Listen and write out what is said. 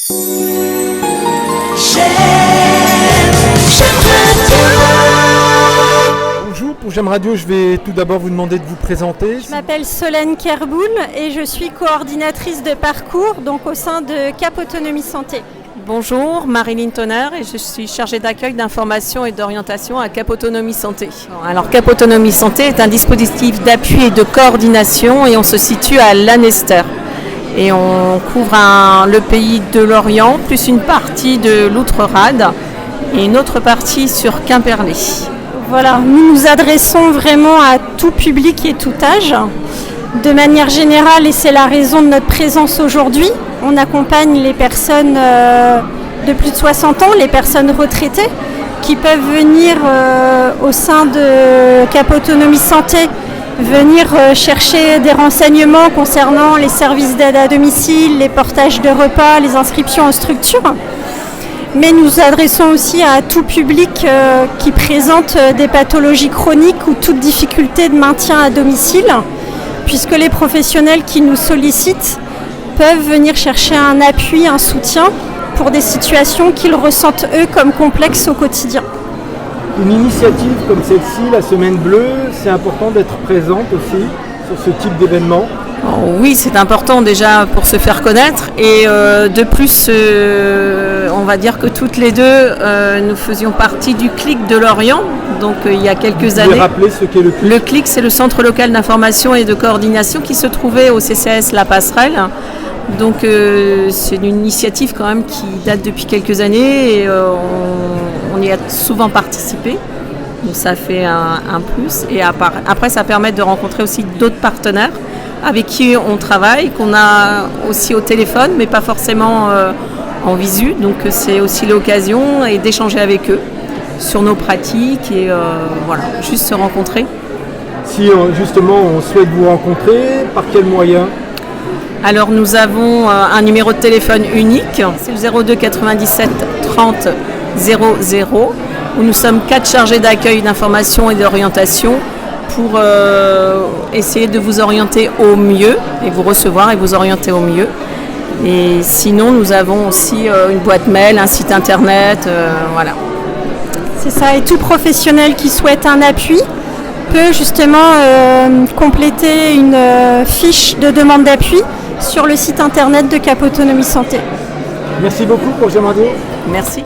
Bonjour, pour J'aime Radio, je vais tout d'abord vous demander de vous présenter. Je m'appelle Solène Kerboul et je suis coordinatrice de parcours donc au sein de Cap Autonomie Santé. Bonjour, Marilyn Tonner et je suis chargée d'accueil, d'information et d'orientation à Cap Autonomie Santé. Alors Cap Autonomie Santé est un dispositif d'appui et de coordination et on se situe à Lanester. Et on couvre le pays de l'Orient, plus une partie de l'Outre-Rade et une autre partie sur Quimperlé. Voilà, nous nous adressons vraiment à tout public et tout âge. De manière générale, et c'est la raison de notre présence aujourd'hui, on accompagne les personnes de plus de 60 ans, les personnes retraitées, qui peuvent venir au sein de Cap Autonomie Santé, venir chercher des renseignements concernant les services d'aide à domicile, les portages de repas, les inscriptions en structure. Mais nous nous adressons aussi à tout public qui présente des pathologies chroniques ou toute difficulté de maintien à domicile, puisque les professionnels qui nous sollicitent peuvent venir chercher un appui, un soutien pour des situations qu'ils ressentent eux comme complexes au quotidien. Une initiative comme celle-ci, la Semaine Bleue, c'est important d'être présente aussi sur ce type d'événement. Oui, c'est important déjà pour se faire connaître et de plus, on va dire que toutes les deux, nous faisions partie du CLIC de Lorient, donc il y a quelques années. Vous pouvez rappeler ce qu'est le CLIC ? Le CLIC, c'est le Centre local d'information et de coordination qui se trouvait au CCAS La Passerelle. Donc c'est une initiative quand même qui date depuis quelques années et on y a souvent participé. Donc ça fait un plus et après ça permet de rencontrer aussi d'autres partenaires avec qui on travaille, qu'on a aussi au téléphone, mais pas forcément en visu. Donc c'est aussi l'occasion et d'échanger avec eux sur nos pratiques et voilà, juste se rencontrer. Si justement on souhaite vous rencontrer, par quels moyens ? Alors nous avons un numéro de téléphone unique, c'est le 02 97 30 00, où nous sommes 4 chargés d'accueil, d'information et d'orientation pour essayer de vous orienter au mieux et vous recevoir et vous orienter au mieux. Et sinon, nous avons aussi une boîte mail, un site internet, voilà. C'est ça, et tout professionnel qui souhaite un appui peut justement compléter une fiche de demande d'appui sur le site internet de Cap Autonomie Santé. Merci beaucoup pour J'aime Radio. Merci.